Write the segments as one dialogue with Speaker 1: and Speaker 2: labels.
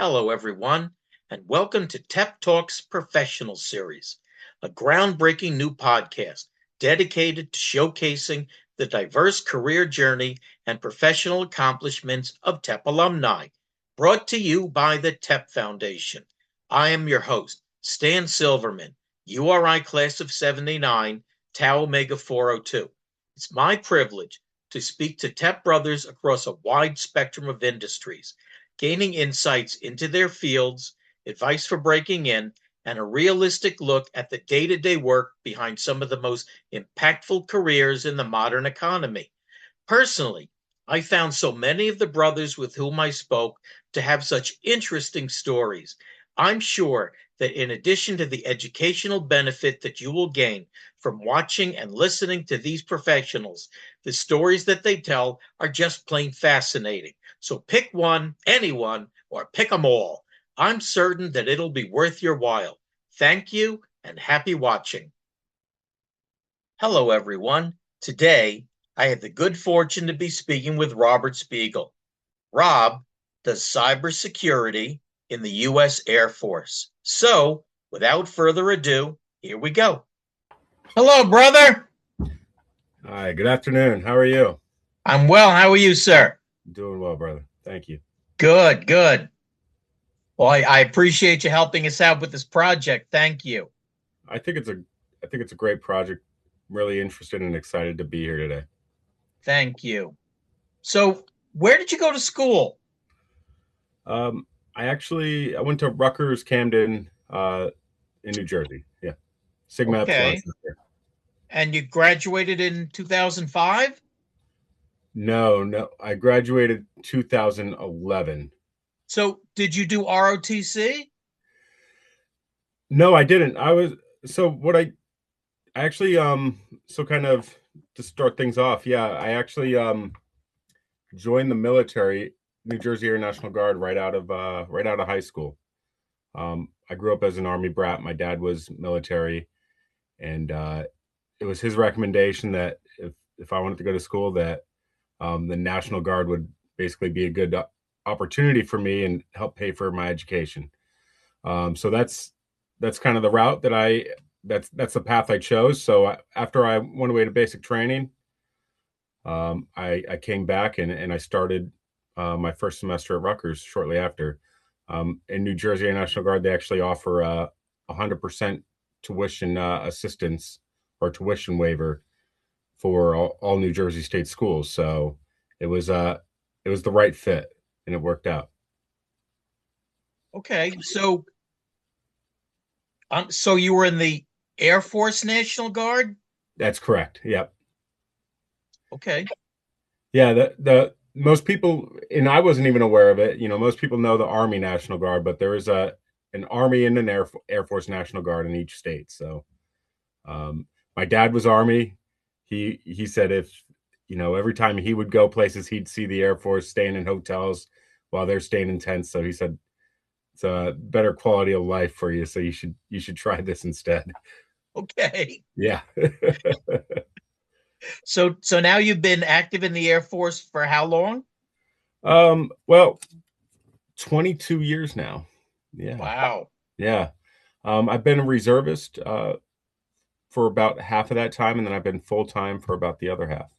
Speaker 1: Hello, everyone, and welcome to TEP Talks Professional Series, a groundbreaking new podcast dedicated to showcasing the diverse career journey and professional accomplishments of TEP alumni, brought to you by the TEP Foundation. I am your host, Stan Silverman, URI Class of 79, Tau Omega 402. It's my privilege to speak to TEP brothers across a wide spectrum of industries, gaining insights into their fields, advice for breaking in, and a realistic look at the day-to-day work behind some of the most impactful careers in the modern economy. Personally, I found so many of the brothers with whom I spoke to have such interesting stories. I'm sure that in addition to the educational benefit that you will gain from watching and listening to these professionals, the stories that they tell are just plain fascinating. So pick one, anyone, or pick them all. I'm certain that it'll be worth your while. Thank you and happy watching. Hello, everyone. Today, I have the good fortune to be speaking with Robert Spiegel. Rob does cybersecurity in the U.S. Air Force. So, without further ado, here we go. Hello, brother.
Speaker 2: Hi, good afternoon. How are you?
Speaker 1: I'm well. How are you, sir?
Speaker 2: Doing well, brother. Thank you.
Speaker 1: Good, good. Well, I appreciate you helping us out with this project. Thank you.
Speaker 2: I think it's a great project. I'm really interested and excited to be here today.
Speaker 1: Thank you. So, where did you go to school?
Speaker 2: I went to Rutgers Camden in New Jersey. Yeah. Sigma Epsilon.
Speaker 1: Okay. And you graduated in 2005?
Speaker 2: No. I graduated 2011.
Speaker 1: So, did you do ROTC?
Speaker 2: No, I didn't. I actually so kind of to start things off, yeah, I actually joined the military, New Jersey Air National Guard, right out of high school. I grew up as an Army brat. My dad was military, and it was his recommendation that if I wanted to go to school, that the National Guard would basically be a good opportunity for me and help pay for my education. So that's kind of the route that's the path I chose. So after I went away to basic training, I came back and I started my first semester at Rutgers shortly after. In New Jersey Air National Guard, they actually offer 100% tuition assistance or tuition waiver for all New Jersey state schools. So it was the right fit, and it worked out.
Speaker 1: Okay, so you were in the Air Force National Guard?
Speaker 2: That's correct. Yep.
Speaker 1: Okay.
Speaker 2: Yeah, the most people, and I wasn't even aware of it. Most people know the Army National Guard, but there is an Army and an Air Force National Guard in each state. So, my dad was Army. He said if every time he would go places, he'd see the Air Force staying in hotels while they're staying in tents. So he said it's a better quality of life for you. So you should try this instead.
Speaker 1: Okay.
Speaker 2: Yeah.
Speaker 1: So now you've been active in the Air Force for how long?
Speaker 2: Well, 22 years now. Yeah.
Speaker 1: Wow.
Speaker 2: Yeah. I've been a reservist for about half of that time, and then I've been full-time for about the other half.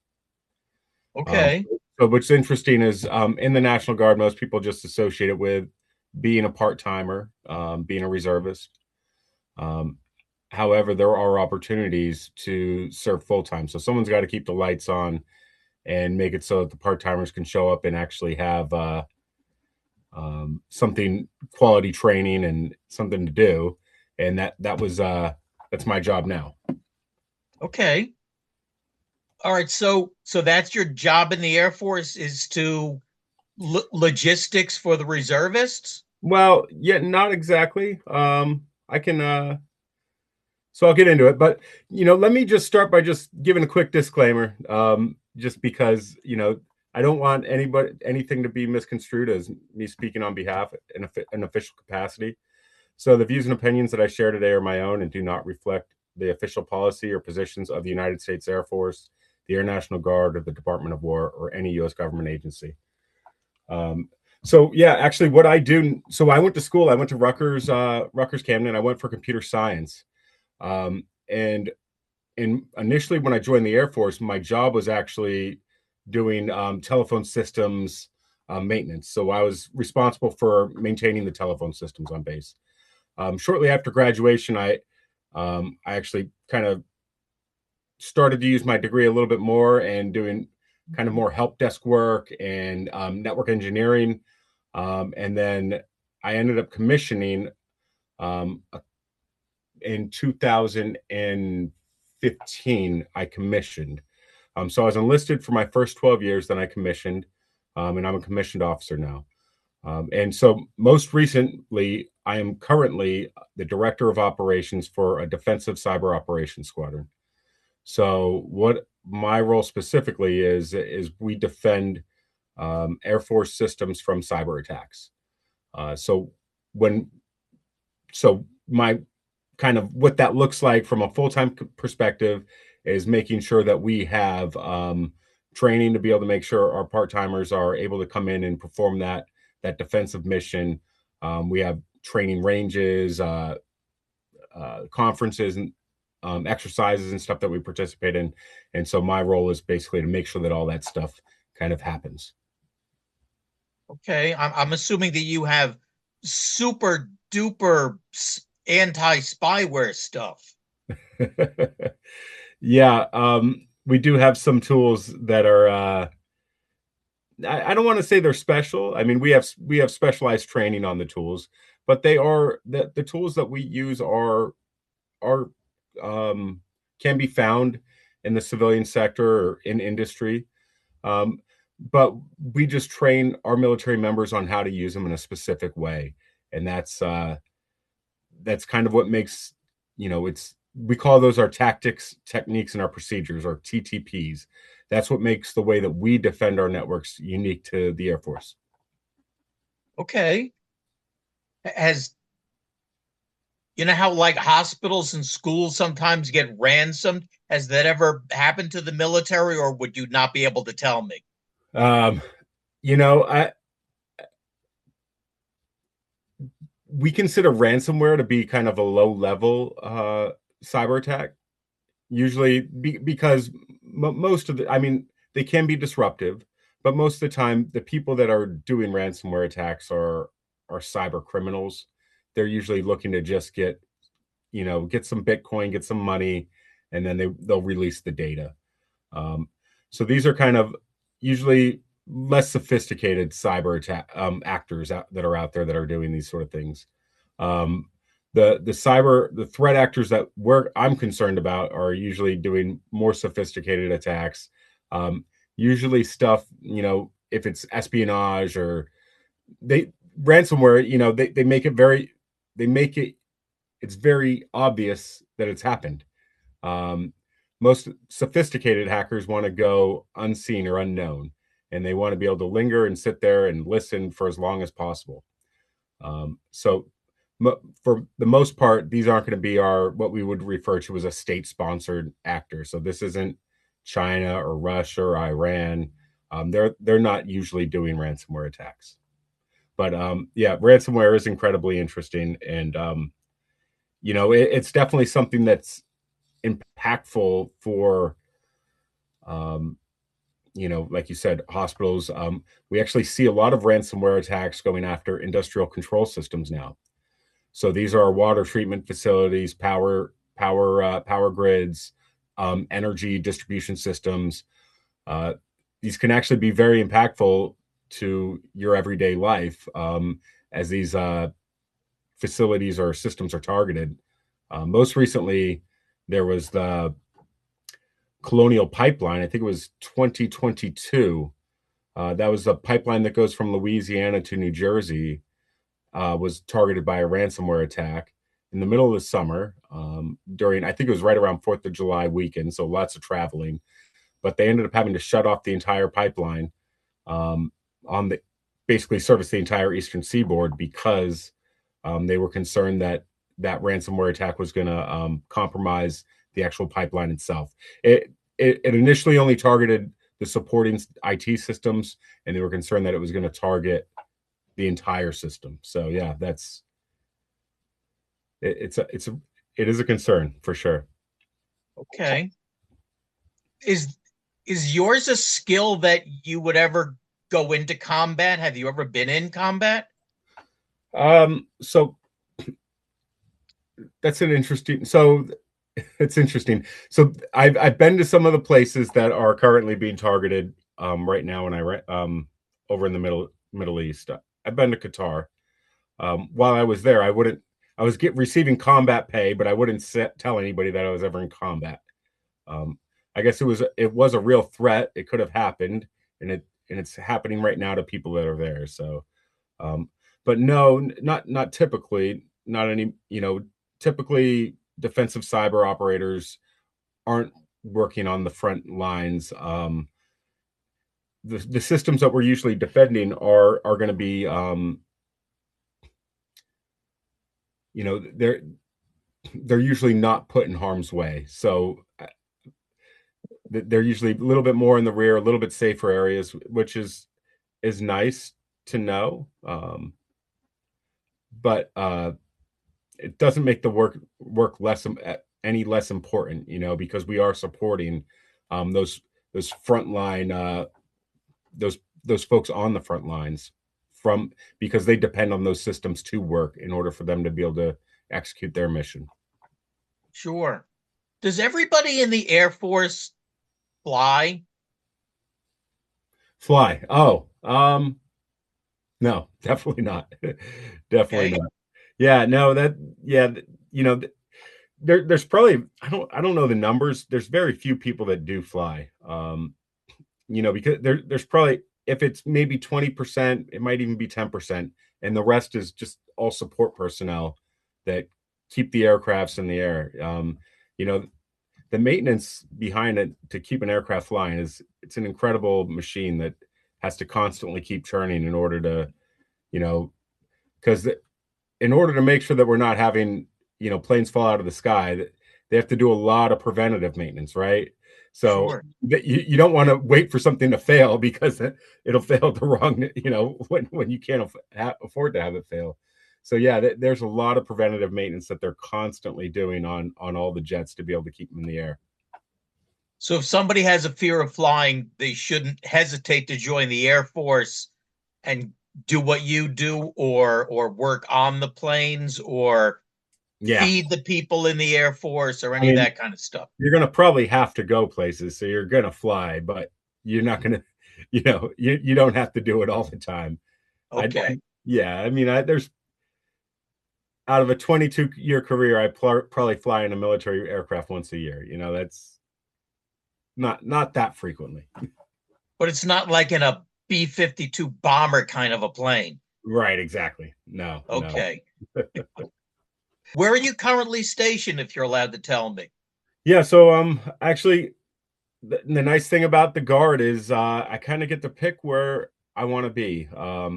Speaker 1: Okay.
Speaker 2: So what's interesting is in the National Guard, most people just associate it with being a part-timer, being a reservist. However, there are opportunities to serve full-time. So someone's got to keep the lights on and make it so that the part-timers can show up and actually have something quality training and something to do. And that's my job now.
Speaker 1: Okay. All right. So that's your job in the Air Force, is to logistics for the reservists?
Speaker 2: Well, yeah, not exactly. I can so I'll get into it, but let me just start by just giving a quick disclaimer, just because I don't want anything to be misconstrued as me speaking on behalf in an official capacity. So the views and opinions that I share today are my own and do not reflect the official policy or positions of the United States Air Force, the Air National Guard, or the Department of War, or any U.S. government agency. So yeah, actually what I do, so I went to school, I went to Rutgers-Camden, I went for computer science. And initially when I joined the Air Force, my job was actually doing telephone systems maintenance. So I was responsible for maintaining the telephone systems on base. Shortly after graduation, I actually kind of started to use my degree a little bit more and doing kind of more help desk work and network engineering. And then I ended up commissioning um, in 2015. I commissioned. So I was enlisted for my first 12 years, then I commissioned, and I'm a commissioned officer now. And so most recently, I am currently the director of operations for a defensive cyber operations squadron. So what my role specifically is we defend Air Force systems from cyber attacks. So when so my kind of what that looks like from a full-time perspective is making sure that we have training to be able to make sure our part-timers are able to come in and perform that defensive mission. We have training ranges, conferences, and exercises and stuff that we participate in. And so my role is basically to make sure that all that stuff kind of happens.
Speaker 1: Okay, I'm assuming that you have super duper anti-spyware stuff.
Speaker 2: Yeah, we do have some tools that are I don't want to say they're special. I mean, we have specialized training on the tools, but they are the tools that we use are can be found in the civilian sector or in industry. But we just train our military members on how to use them in a specific way, and that's kind of what makes, it's, we call those our tactics, techniques, and our procedures, or TTPs. That's what makes the way that we defend our networks unique to the Air Force.
Speaker 1: Okay. Has You know how like hospitals and schools sometimes get ransomed? Has that ever happened to the military, or would you not be able to tell me?
Speaker 2: Um, you know, I we consider ransomware to be kind of a low level cyber attack, usually because most of the, I mean, they can be disruptive, but most of the time, the people that are doing ransomware attacks are cyber criminals. They're usually looking to just get some Bitcoin, get some money, and then they'll release the data. So these are kind of usually less sophisticated cyber attack actors that are out there that are doing these sort of things. Um, the threat actors that I'm concerned about are usually doing more sophisticated attacks. Usually stuff, if it's espionage or they ransomware, they make it it's very obvious that it's happened. Um, Most sophisticated hackers want to go unseen or unknown, and they want to be able to linger and sit there and listen for as long as possible. So for the most part, these aren't going to be what we would refer to as a state-sponsored actor. So this isn't China or Russia or Iran. They're not usually doing ransomware attacks. But yeah, ransomware is incredibly interesting, and it's definitely something that's impactful for like you said, hospitals. We actually see a lot of ransomware attacks going after industrial control systems now. So these are water treatment facilities, power grids, energy distribution systems. These can actually be very impactful to your everyday life, as these facilities or systems are targeted. Most recently, there was the Colonial Pipeline. I think it was 2022. That was a pipeline that goes from Louisiana to New Jersey. Was targeted by a ransomware attack in the middle of the summer, during, I think it was right around 4th of July weekend, so lots of traveling. But they ended up having to shut off the entire pipeline, basically service the entire eastern seaboard, because they were concerned that ransomware attack was going to compromise the actual pipeline itself. It initially only targeted the supporting IT systems, and they were concerned that it was going to target the entire system. So yeah, it is a concern for sure.
Speaker 1: Okay. Is yours a skill that you would ever go into combat? Have you ever been in combat?
Speaker 2: So that's an interesting. So it's interesting. So I've been to some of the places that are currently being targeted right now, and over in the Middle East. I've been to Qatar. While I was there, I was receiving combat pay, but I wouldn't tell anybody that I was ever in combat. I guess it was a real threat. It could have happened, and it's happening right now to people that are there. So, but no, not typically. Not any. Typically defensive cyber operators aren't working on the front lines. The systems that we're usually defending are going to be, they're usually not put in harm's way. So they're usually a little bit more in the rear, a little bit safer areas, which is nice to know. But it doesn't make the work any less important, because we are supporting those frontline those folks on the front lines because they depend on those systems to work in order for them to be able to execute their mission.
Speaker 1: Sure. Does everybody in the Air Force fly?
Speaker 2: Fly? Oh, no, definitely not. Definitely not. Yeah, no, there's probably, I don't know the numbers. There's very few people that do fly. Because there's probably, if it's maybe 20%, it might even be 10%, and the rest is just all support personnel that keep the aircrafts in the air. The maintenance behind it to keep an aircraft flying it's an incredible machine that has to constantly keep churning in order to, because in order to make sure that we're not having, planes fall out of the sky, they have to do a lot of preventative maintenance, right? So
Speaker 1: sure.
Speaker 2: You don't want to wait for something to fail because it'll fail the wrong, when you can't afford to have it fail. So yeah, there's a lot of preventative maintenance that they're constantly doing on all the jets to be able to keep them in the air.
Speaker 1: So if somebody has a fear of flying, they shouldn't hesitate to join the Air Force and do what you do, or work on the planes, or feed the people in the Air Force, or any of that kind of stuff.
Speaker 2: You're going to probably have to go places, so you're going to fly, but you're not going to, you don't have to do it all the time.
Speaker 1: Okay.
Speaker 2: There's, out of a 22-year career, I probably fly in a military aircraft once a year. That's not that frequently.
Speaker 1: But it's not like in a B-52 bomber kind of a plane.
Speaker 2: Right, exactly. No.
Speaker 1: Okay. No. Where are you currently stationed, if you're allowed to tell me?
Speaker 2: Yeah, so actually, the nice thing about the Guard is I kind of get to pick where I want to be.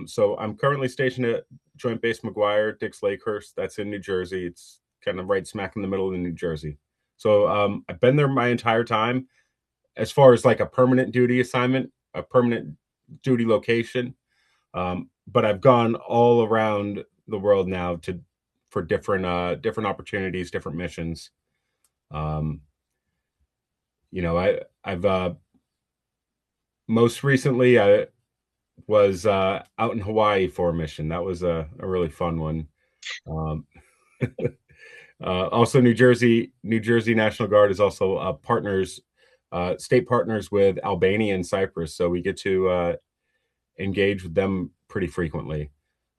Speaker 2: So I'm currently stationed at Joint Base McGuire, Dix Lakehurst. That's in New Jersey. It's kind of right smack in the middle of New Jersey. So I've been there my entire time. As far as like a permanent duty assignment, a permanent duty location, but I've gone all around the world now for different opportunities, different missions. I've most recently I was out in Hawaii for a mission. That was a really fun one. Also, New Jersey National Guard is also state partners with Albania and Cyprus, so we get to engage with them pretty frequently.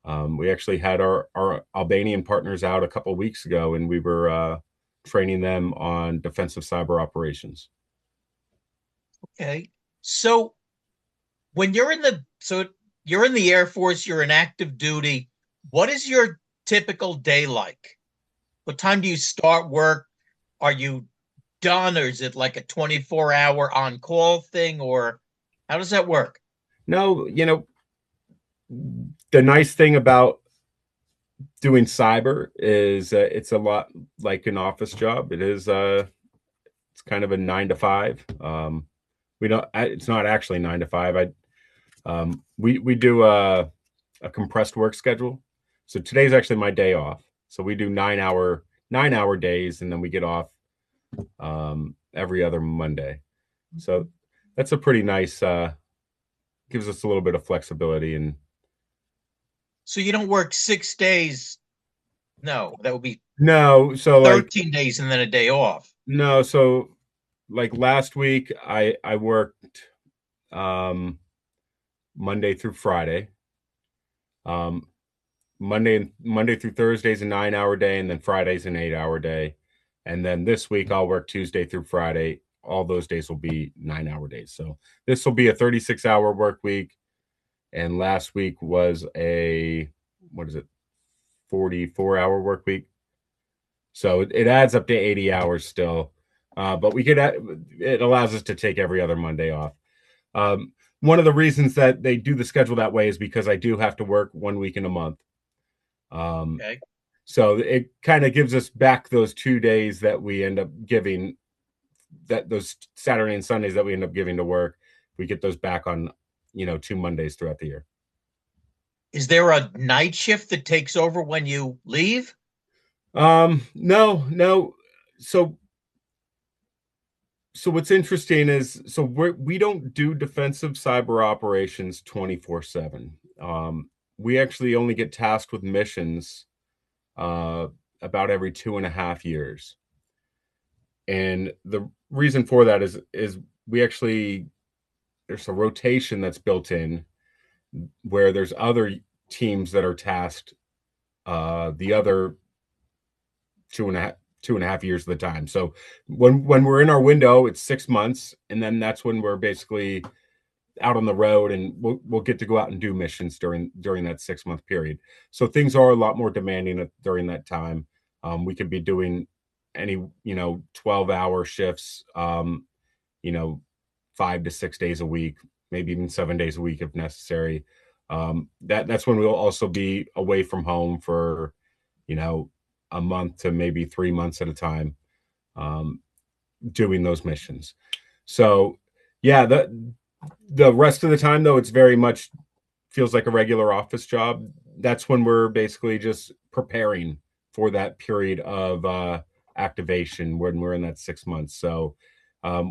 Speaker 2: We actually had our Albanian partners out a couple of weeks ago, and we were training them on defensive cyber operations.
Speaker 1: Okay. So when you're in the Air Force, you're in active duty. What is your typical day like? What time do you start work? Are you done, or is it like a 24-hour on-call thing, or how does that work?
Speaker 2: No, the nice thing about doing cyber is it's a lot like an office job. It's kind of a 9 to 5. It's not actually 9 to 5. We do a a compressed work schedule. So today's actually my day off. So we do 9-hour days, and then we get off every other Monday. So that's a pretty nice, gives us a little bit of flexibility. And
Speaker 1: So you don't work 6 days. No, that would be
Speaker 2: no, so
Speaker 1: 13 days and then a day off.
Speaker 2: No, so like last week I worked Monday through Friday. Monday through Thursday is a 9-hour day, and then Friday's an 8-hour day. And then this week I'll work Tuesday through Friday. All those days will be 9-hour days. So this will be a 36-hour work week. And last week was a 44-hour work week. So it adds up to 80 hours still. But it allows us to take every other Monday off. One of the reasons that they do the schedule that way is because I do have to work 1 week in a month.
Speaker 1: Okay.
Speaker 2: So it kind of gives us back those 2 days that we end up giving, that those Saturday and Sundays that we end up giving to work. We get those back on, 2 Mondays throughout the year.
Speaker 1: Is there a night shift that takes over when you leave?
Speaker 2: No. So what's interesting is, we don't do defensive cyber operations 24/7. We actually only get tasked with missions about every 2.5 years. And the reason for that is there's a rotation that's built in where there's other teams that are tasked the other two and a half years of the time. So when we're in our window, it's 6 months, and then that's when we're basically out on the road, and we'll get to go out and do missions during that 6-month period. So things are a lot more demanding during that time. We could be doing any 12-hour shifts, 5 to 6 days a week, maybe even 7 days a week if necessary. That's when we'll also be away from home for a month to maybe 3 months at a time, doing those missions. So yeah, the rest of the time, though, it's very much feels like a regular office job. That's when we're basically just preparing for that period of activation when we're in that 6 months. So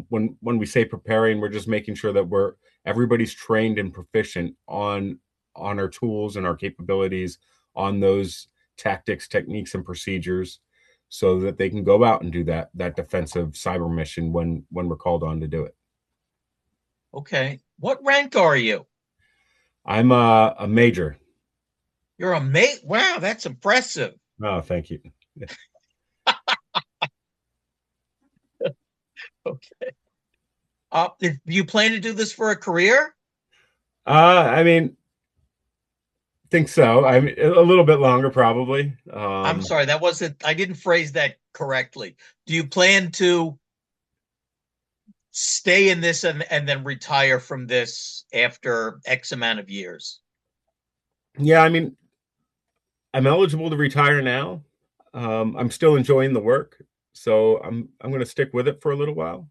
Speaker 2: when we say preparing, we're just making sure that everybody's trained and proficient on our tools and our capabilities, on those tactics, techniques, and procedures, so that they can go out and do that defensive cyber mission when we're called on to do it.
Speaker 1: Okay. What rank are you?
Speaker 2: I'm a major.
Speaker 1: You're a mate? Wow, that's impressive.
Speaker 2: Oh, thank you.
Speaker 1: Okay. Do you plan to do this for a career?
Speaker 2: I mean, think so. I'm a little bit longer, probably.
Speaker 1: I'm sorry, I didn't phrase that correctly. Do you plan to stay in this and then retire from this after X amount of years?
Speaker 2: Yeah, I mean, I'm eligible to retire now. I'm still enjoying the work, so I'm going to stick with it for a little while,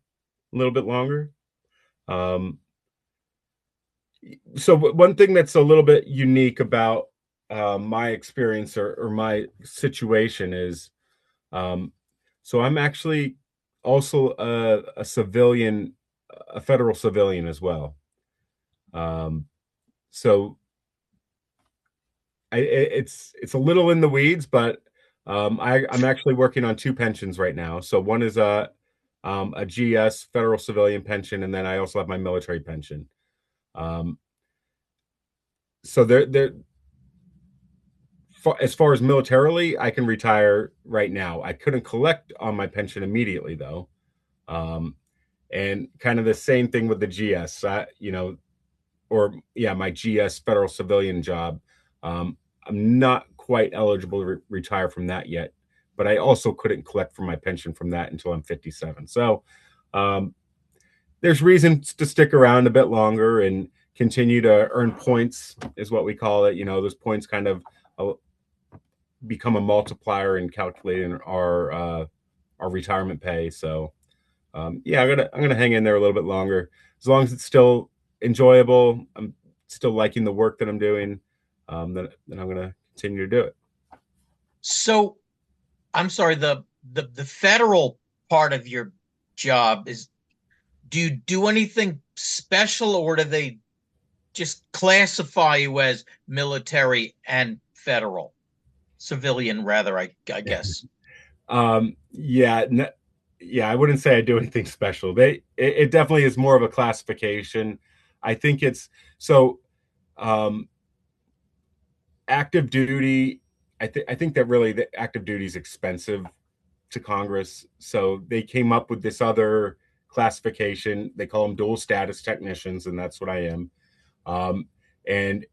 Speaker 2: a little bit longer. So one thing that's a little bit unique about my experience or my situation is, so I'm actually also a civilian, a federal civilian as well. So it's a little in the weeds, but I'm actually working on 2 pensions right now. So one is a GS federal civilian pension, and then I also have my military pension. So as far as militarily, I can retire right now. I couldn't collect on my pension immediately, though. And kind of the same thing with the GS, my GS federal civilian job. I'm not quite eligible to retire from that yet, but I also couldn't collect from my pension from that until I'm 57. So there's reasons to stick around a bit longer and continue to earn points, is what we call it. Those points kind of become a multiplier in calculating our retirement pay. So I'm gonna hang in there a little bit longer, as long as it's still enjoyable. I'm still liking the work that I'm doing. then I'm going to continue to do it.
Speaker 1: So, I'm sorry, the federal part of your job is, do you do anything special, or do they just classify you as military and federal? Civilian, rather, I guess.
Speaker 2: Yeah, yeah, I wouldn't say I do anything special. It definitely is more of a classification. I think it's so active duty. I think that really the active duty is expensive to Congress, so they came up with this other classification. They call them dual status technicians, and that's what I am. And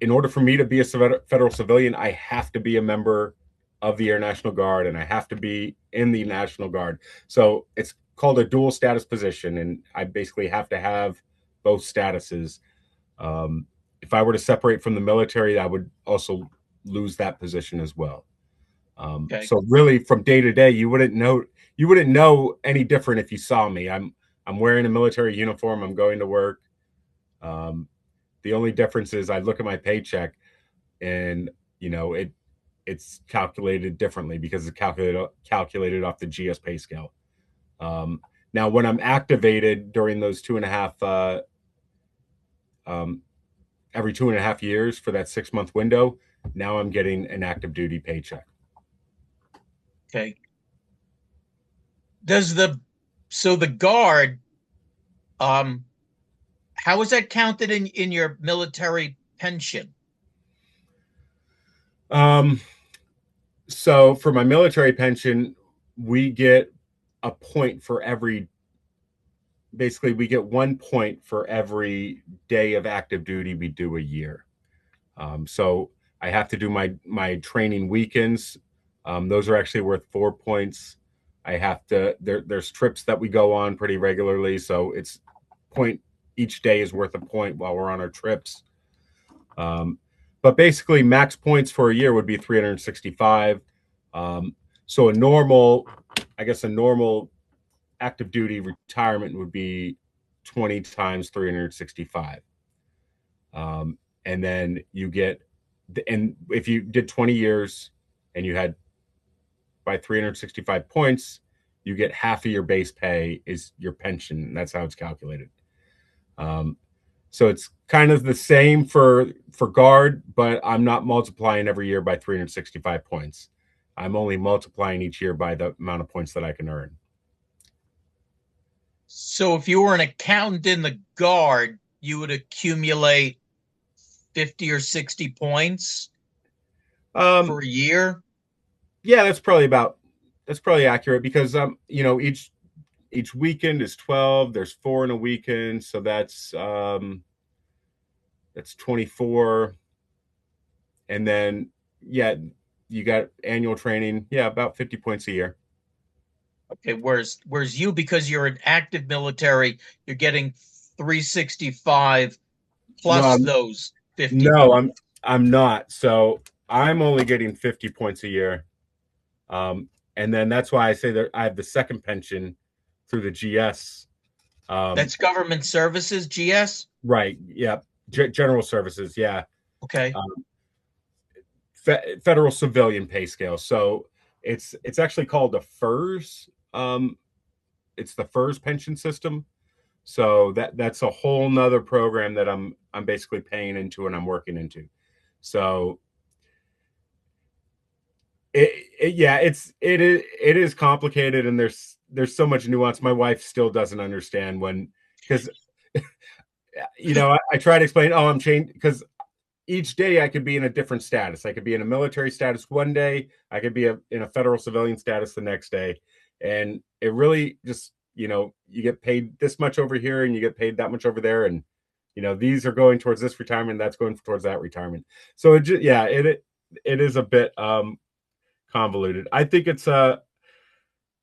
Speaker 2: in order for me to be a federal civilian, I have to be a member of the Air National Guard, and I have to be in the National Guard. So it's called a dual status position, and I basically have to have both statuses. If I were to separate from the military, I would also lose that position as well.
Speaker 1: Okay.
Speaker 2: So really, from day to day, you wouldn't know any different if you saw me. I'm wearing a military uniform. I'm going to work. The only difference is I look at my paycheck, and it's calculated differently because it's calculated off the GS pay scale. Now, when I'm activated during those 2.5 every 2.5 years for that 6-month window, now I'm getting an active duty paycheck.
Speaker 1: Okay. So the Guard, how is that counted in your military pension?
Speaker 2: So for my military pension, we get a point for every. Basically, we get 1 point for every day of active duty we do a year. So I have to do my training weekends. Those are actually worth 4 points. I have to. There's trips that we go on pretty regularly, so it's point each day is worth a point while we're on our trips. But basically, max points for a year would be 365. So a normal active duty retirement would be 20 times 365. And then you get, and if you did 20 years and you had by 365 points, you get half of your base pay is your pension. And that's how it's calculated. So it's kind of the same for Guard, but I'm not multiplying every year by 365 points. I'm only multiplying each year by the amount of points that I can earn.
Speaker 1: So if you were an accountant in the Guard, you would accumulate 50 or 60 points for a year?
Speaker 2: Yeah, that's probably accurate because each weekend is 12. There's 4 in a weekend, so that's 24. And then you got annual training. Yeah, about 50 points a year.
Speaker 1: Okay, whereas you, because you're an active military, you're getting 365 plus those 50
Speaker 2: No,
Speaker 1: points.
Speaker 2: I'm not. So I'm only getting 50 points a year. And then that's why I say that I have the second pension through the GS.
Speaker 1: That's government services, GS?
Speaker 2: Right. Yeah. General services. Yeah.
Speaker 1: Okay.
Speaker 2: Federal civilian pay scale. So it's actually called the FERS. It's the FERS pension system. So that's a whole nother program that I'm basically paying into and I'm working into. So it is complicated, and there's so much nuance. My wife still doesn't understand because I try to explain, I'm changed because each day I could be in a different status. I could be in a military status one day, I could be in a federal civilian status the next day, and it really just you get paid this much over here and you get paid that much over there, and these are going towards this retirement, that's going towards that retirement. So it is a bit convoluted. I think it's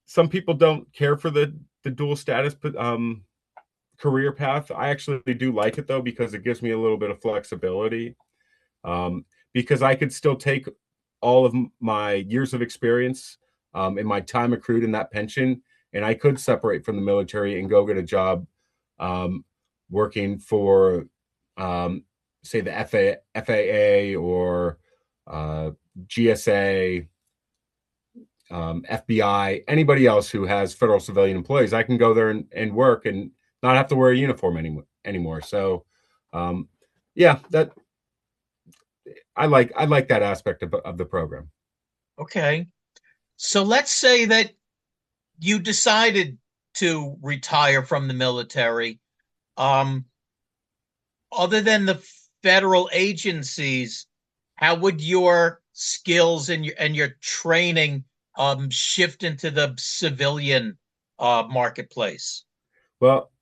Speaker 2: some people don't care for the dual status career path. I actually do like it though, because it gives me a little bit of flexibility, because I could still take all of my years of experience and my time accrued in that pension, and I could separate from the military and go get a job working for say the FAA or GSA, FBI, anybody else who has federal civilian employees, I can go there and work and not have to wear a uniform anymore. So, yeah, that I like that aspect of the program.
Speaker 1: Okay. So let's say that you decided to retire from the military. Um, Other than the federal agencies, how would your skills and your training shift into the civilian marketplace?
Speaker 2: Well,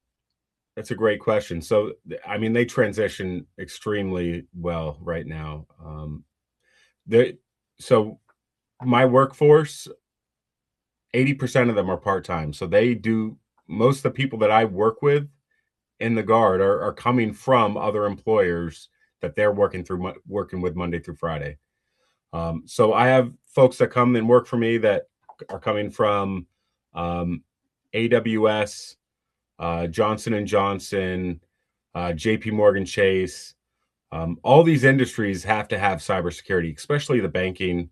Speaker 2: that's a great question. So, I mean, they transition extremely well right now. They, so my workforce, 80% of them are part-time. So they do most of the people that I work with in the Guard are coming from other employers that they're working with Monday through Friday. So I have folks that come and work for me that are coming from AWS, Johnson and Johnson, JP Morgan Chase. All these industries have to have cybersecurity, especially the banking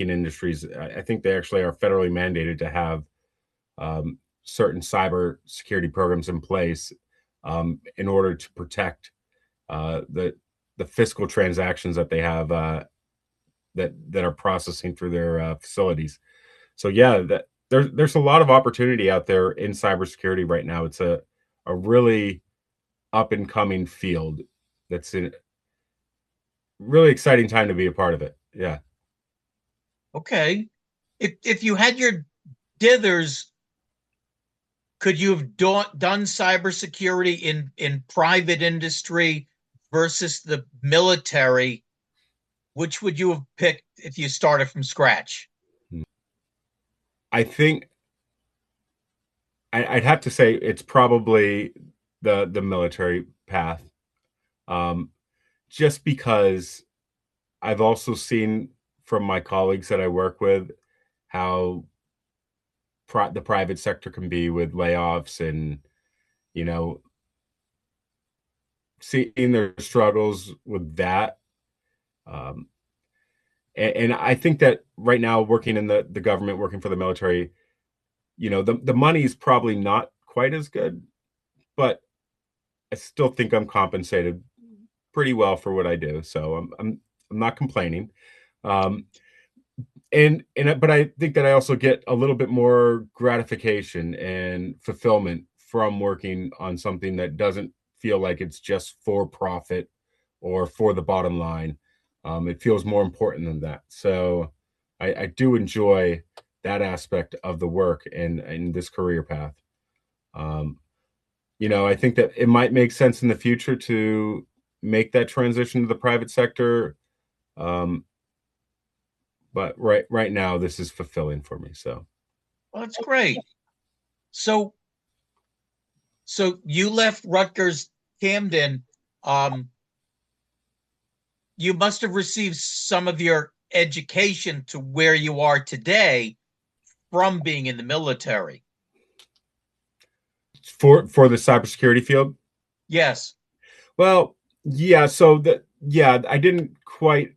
Speaker 2: industries. I think they actually are federally mandated to have certain cyber security programs in place in order to protect the fiscal transactions that they have that are processing through their facilities. So yeah, that there's a lot of opportunity out there in cybersecurity right now. It's a really up and coming field. That's a really exciting time to be a part of it. Yeah.
Speaker 1: Okay. If you had your dithers, could you have done cybersecurity in private industry versus the military? Which would you have picked if you started from scratch?
Speaker 2: I think I'd have to say it's probably the military path, just because I've also seen from my colleagues that I work with how the private sector can be with layoffs and you know seeing their struggles with that. Um, and I think that right now, working in the government, working for the military, the money is probably not quite as good, but I still think I'm compensated pretty well for what I do. So I'm not complaining. Um, but I think that I also get a little bit more gratification and fulfillment from working on something that doesn't feel like it's just for profit or for the bottom line. It feels more important than that. So I do enjoy that aspect of the work and this career path. Um, I think that it might make sense in the future to make that transition to the private sector. But right now, this is fulfilling for me. So,
Speaker 1: Well, that's great. So you left Rutgers Camden. Um, you must have received some of your education to where you are today from being in the military.
Speaker 2: for the cybersecurity field,
Speaker 1: Yes.
Speaker 2: well, yeah. So I didn't quite.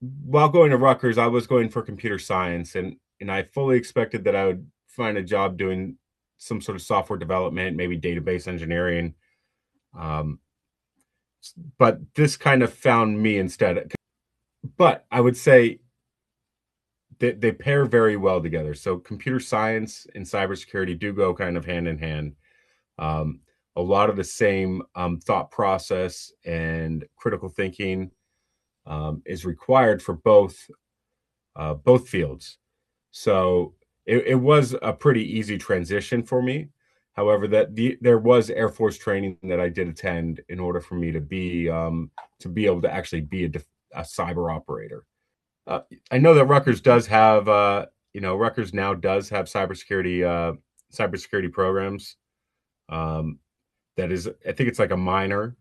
Speaker 2: While going to Rutgers, I was going for computer science, and I fully expected that I would find a job doing some sort of software development, maybe database engineering. Um, but this kind of found me instead. But I would say that they pair very well together. So computer science and cybersecurity do go kind of hand in hand. Um, a lot of the same thought process and critical thinking is required for both fields. So it was a pretty easy transition for me. However, there was Air Force training that I did attend in order for me to be able to actually be a cyber operator. I know that Rutgers does have Rutgers now does have cybersecurity programs. Um, that is, I think it's like a minor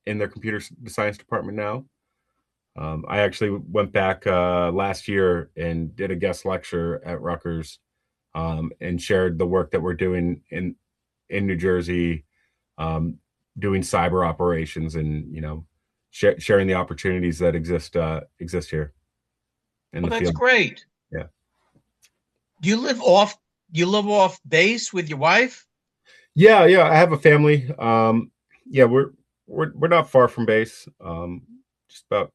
Speaker 2: in their computer science department now. I actually went back last year and did a guest lecture at Rutgers and shared the work that we're doing in New Jersey, doing cyber operations and sharing the opportunities that exist here in
Speaker 1: Well,
Speaker 2: the
Speaker 1: that's
Speaker 2: field.
Speaker 1: great.
Speaker 2: Yeah.
Speaker 1: Do you live off base with your wife?
Speaker 2: Yeah, yeah. I have a family. Yeah, we're not far from base. Just about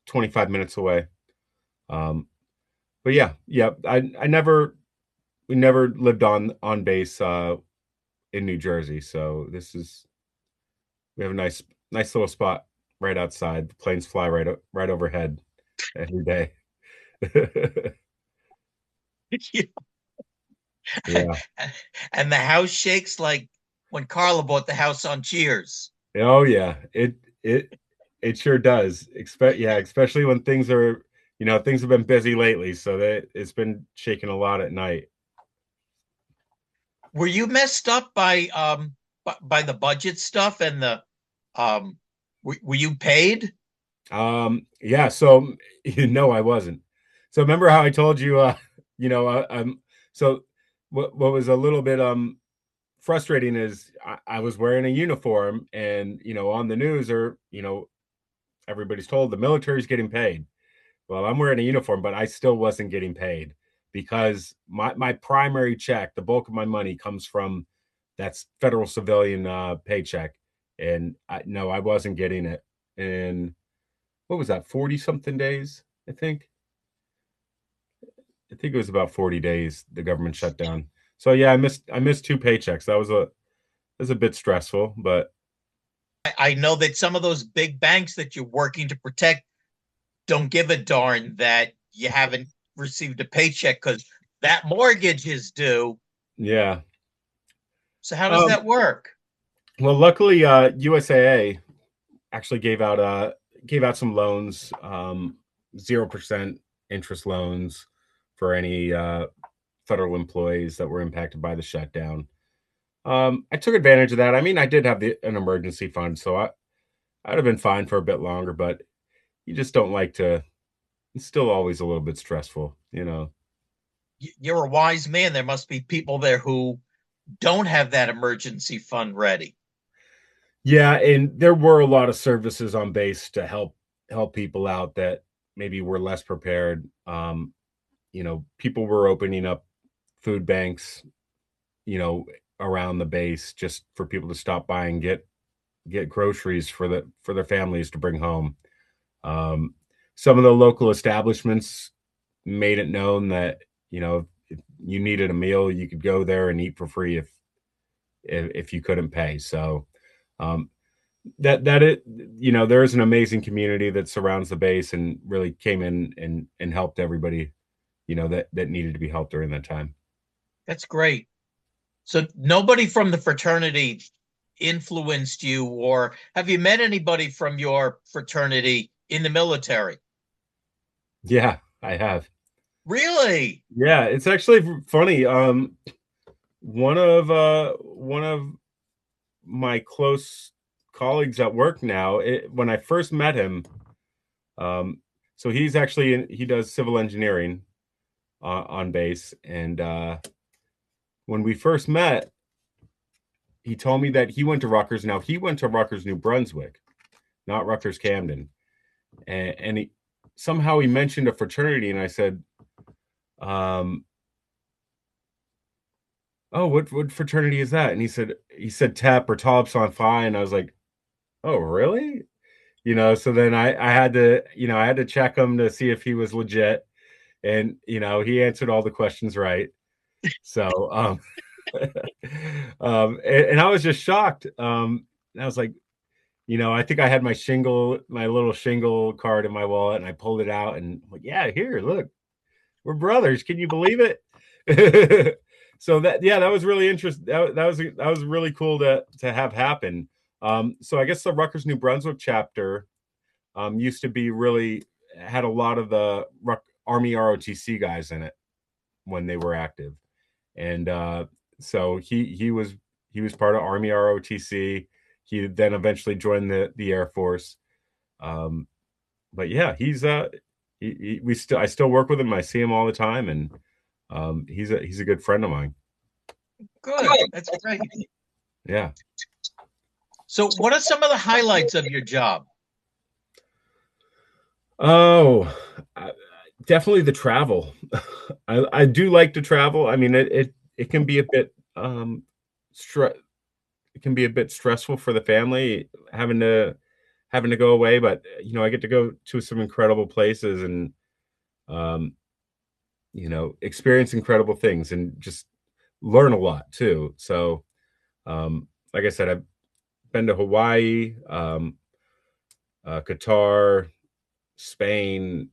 Speaker 2: 25 minutes away. Um, but yeah, yeah. We never lived on base in New Jersey, so we have a nice little spot right outside. The planes fly right overhead every day. Yeah.
Speaker 1: And the house shakes like when Carla bought the house on Cheers.
Speaker 2: Oh yeah. It it sure does. Especially when things have been busy lately, so that it's been shaking a lot at night.
Speaker 1: Were you messed up by the budget stuff and the were you paid?
Speaker 2: Yeah, so I wasn't. So remember how I told you so what was a little bit frustrating is I was wearing a uniform, and on the news, or everybody's told the military's getting paid. Well, I'm wearing a uniform, but I still wasn't getting paid because my primary check, the bulk of my money, comes from that's federal civilian paycheck, and I wasn't getting it. And what was that, 40 something days? I think it was about 40 days the government shut down. So yeah, I missed two paychecks. That was a bit stressful, but
Speaker 1: I know that some of those big banks that you're working to protect don't give a darn that you haven't received a paycheck because that mortgage is due.
Speaker 2: yeah.
Speaker 1: So how does
Speaker 2: Um,
Speaker 1: that work?
Speaker 2: well, luckily, USAA actually gave out some loans, 0% interest loans for any federal employees that were impacted by the shutdown. I took advantage of that. I mean, I did have an emergency fund, so I'd have been fine for a bit longer, but you just don't like to. It's still always a little bit stressful.
Speaker 1: You're a wise man. There must be people there who don't have that emergency fund ready.
Speaker 2: Yeah, and there were a lot of services on base to help people out that maybe were less prepared. People were opening up food banks, you know, around the base just for people to stop by and get groceries for their families to bring home. Um, some of the local establishments made it known that if you needed a meal, you could go there and eat for free if you couldn't pay. So um, that it there is an amazing community that surrounds the base and really came in and helped everybody that needed to be helped during that time.
Speaker 1: That's great. So nobody from the fraternity influenced you, or have you met anybody from your fraternity in the military?
Speaker 2: Yeah, I have.
Speaker 1: Really?
Speaker 2: Yeah, it's actually funny. One of my close colleagues at work now, when I first met him, um, so he does civil engineering on base, and when we first met, he told me that he went to Rutgers. Now he went to Rutgers, New Brunswick, not Rutgers Camden, and somehow he mentioned a fraternity, and I said, um, "Oh, what fraternity is that?" And he said TEP or Tau Epsilon Phi, and I was like, "Oh, really?" So then I had to check him to see if he was legit, and he answered all the questions right. So and I was just shocked. And I was like, I think I had my little shingle card in my wallet, and I pulled it out, and I'm like, yeah, here, look, we're brothers. Can you believe it? So that was really interesting. That was really cool to have happen. So I guess the Rutgers New Brunswick chapter used to be really had a lot of the Army ROTC guys in it when they were active, and so he was part of Army ROTC. He then eventually joined the Air Force. Um, but yeah, I still work with him. I see him all the time, and he's a good friend of mine.
Speaker 1: Good. That's great.
Speaker 2: Yeah.
Speaker 1: So what are some of the highlights of your job?
Speaker 2: Oh, I, definitely the travel. I do like to travel. I mean, it can be a bit stre it can be a bit stressful for the family having to go away, but I get to go to some incredible places and um, experience incredible things and just learn a lot too. So, like I said, I've been to Hawaii, Qatar, Spain,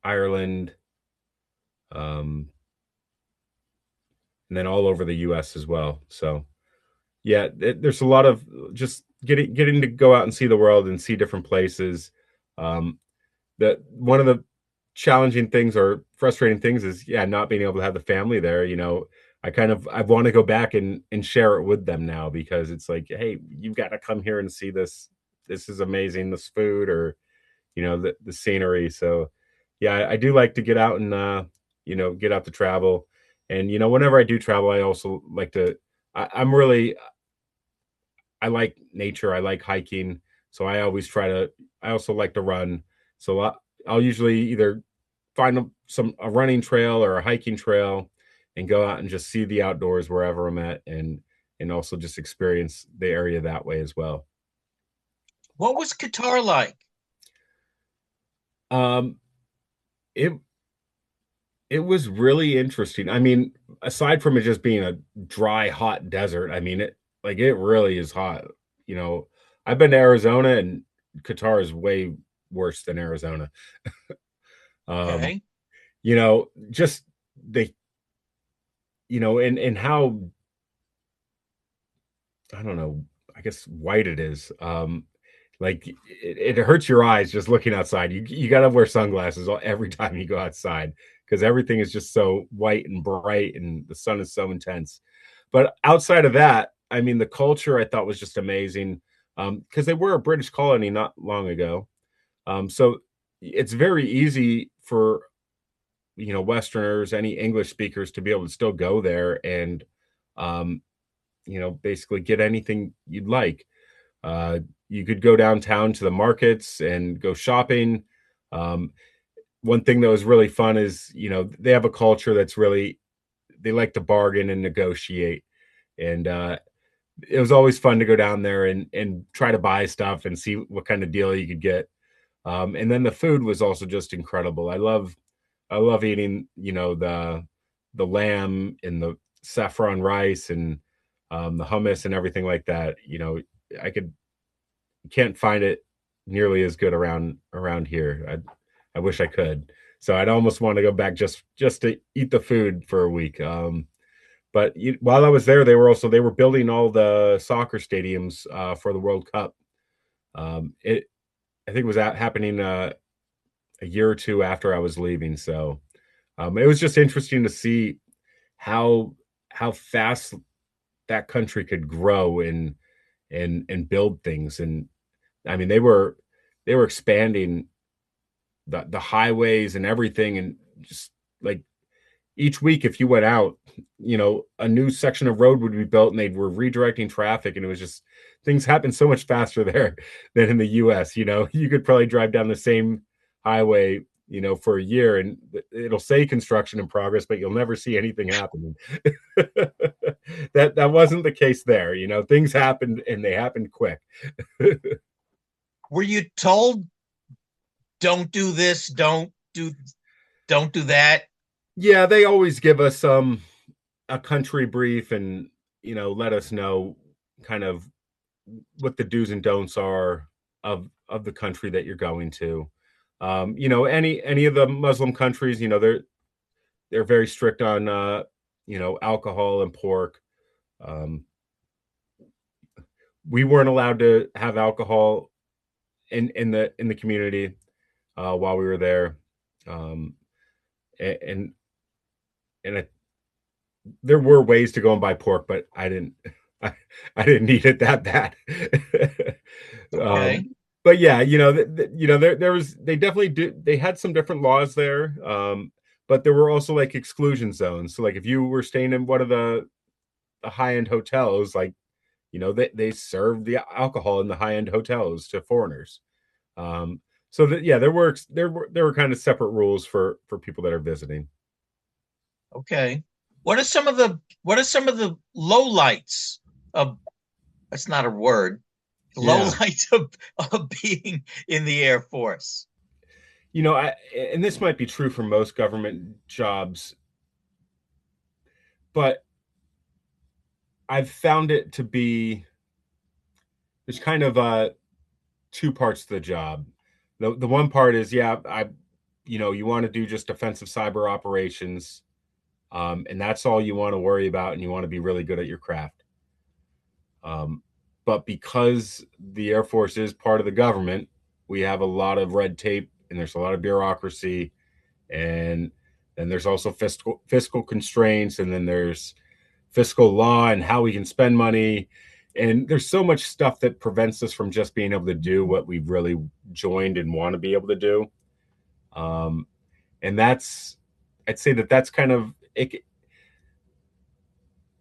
Speaker 2: Ireland, um, and then all over the U.S. as well. So, yeah, there's a lot of just getting to go out and see the world and see different places. Um, that one of the challenging things or frustrating things is, yeah, not being able to have the family there. I want to go back and share it with them now because it's like, hey, you've got to come here and see this. This is amazing. This food or the scenery. So yeah, I do like to get out and get out to travel. And whenever I do travel, I also like to. I'm really I like nature. I like hiking. So I also like to run. So I'll usually either find a running trail or a hiking trail and go out and just see the outdoors wherever I'm at and also just experience the area that way as well.
Speaker 1: What was Qatar like?
Speaker 2: Um, it it was really interesting. I mean, aside from it just being a dry, hot desert, I mean it really is hot. You know, I've been to Arizona and Qatar is way worse than Arizona. Um,
Speaker 1: Okay.
Speaker 2: just they, and how I don't know, I guess white it is. Like it hurts your eyes just looking outside. You got to wear sunglasses every time you go outside because everything is just so white and bright and the sun is so intense. But outside of that, I mean, the culture I thought was just amazing because they were a British colony not long ago. So it's very easy for Westerners, any English speakers, to be able to still go there and um, basically get anything you'd like. Uh, you could go downtown to the markets and go shopping. Um, One thing that was really fun is, they have a culture that's really, they like to bargain and negotiate. And it was always fun to go down there and try to buy stuff and see what kind of deal you could get. And then the food was also just incredible. I love eating, the lamb and the saffron rice and the hummus and everything like that. I can't find it nearly as good around here. I wish I could. So I'd almost want to go back just to eat the food for a week. But while I was there, they were building all the soccer stadiums for the World Cup. It I think it was happening a year or two after I was leaving. So it was just interesting to see how how fast that country could grow and build things. And I mean, they were expanding the highways and everything, and just like each week, if you went out, a new section of road would be built, and they were redirecting traffic, and it was just things happen so much faster there than in the U.S. You could probably drive down the same highway, for a year, and it'll say construction in progress, but you'll never see anything happening. That wasn't the case there. Things happened, and they happened quick.
Speaker 1: Were you told don't do this, don't do that?
Speaker 2: Yeah, they always give us a country brief and let us know kind of what the do's and don'ts are of the country that you're going to. Any of the Muslim countries, they're very strict on alcohol and pork. Um, we weren't allowed to have alcohol in the community while we were there. Um, and and there were ways to go and buy pork, but I didn't. I didn't need it that bad.
Speaker 1: Okay.
Speaker 2: But yeah, there was they definitely did. They had some different laws there, but there were also like exclusion zones. So like if you were staying in one of the high end hotels, like they served the alcohol in the high end hotels to foreigners. Um, So that, yeah, there were kind of separate rules for people that are visiting.
Speaker 1: Okay. What are some of the lowlights of, that's not a word,
Speaker 2: Yeah.
Speaker 1: lowlights of being in the Air Force?
Speaker 2: And this might be true for most government jobs, but I've found it to be, there's kind of two parts to the job. The one part is, yeah, you want to do just defensive cyber operations, and that's all you want to worry about, and you want to be really good at your craft. But because the Air Force is part of the government, we have a lot of red tape, and there's a lot of bureaucracy, and then there's also fiscal constraints, and then there's fiscal law and how we can spend money. And there's so much stuff that prevents us from just being able to do what we've really joined and want to be able to do. And I'd say that's kind of it,